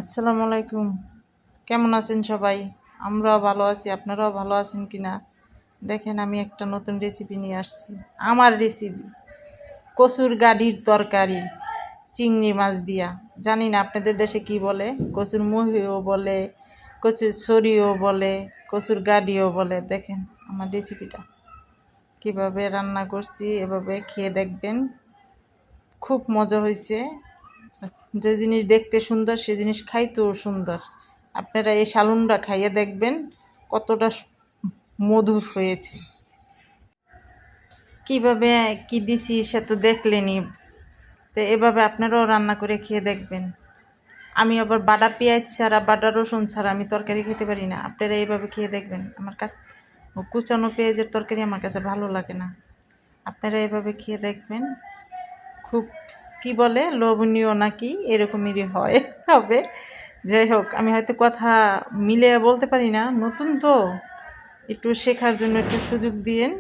আসসালামু আলাইকুম। কেমন আছেন সবাই? আমরাও ভালো আছি, আপনারাও ভালো আছেন কিনা দেখেন। আমি একটা নতুন রেসিপি নিয়ে আসছি। আমার রেসিপি কচুর গাড়ির তরকারি চিংড়ি মাছ দিয়া। জানি না আপনাদের দেশে কি বলে, কচুর মুহিও বলে, কচুর ছড়িও বলে, কচুর গাড়িও বলে। দেখেন আমার রেসিপিটা কিভাবে রান্না করছি, এভাবে খেয়ে দেখবেন। খুব মজা হয়েছে। যে জিনিস দেখতে সুন্দর সে জিনিস খাইতেও সুন্দর। আপনারা এই শালুনটা খাইয়ে দেখবেন কতটা মধুর হয়েছে। কিভাবে কি দিছি সে তো দেখলেনই। তো এভাবে আপনারাও রান্না করে খেয়ে দেখবেন। আমি আবার বাটা পেঁয়াজ ছাড়া, বাটা রসুন ছাড়া আমি তরকারি খেতে পারি না। আপনারা এইভাবে খেয়ে দেখবেন। আমার কুচানো পেঁয়াজের তরকারি আমার কাছে ভালো লাগে না। আপনারা এভাবে খেয়ে দেখবেন। খুব কি বলে লোভনীয় নাকি এরকমই হয় হবে। যাই হোক, আমি হয়তো কথা মিলে বলতে পারি না, নতুন তো, একটু শেখার জন্য একটু সুযোগ দিয়েন।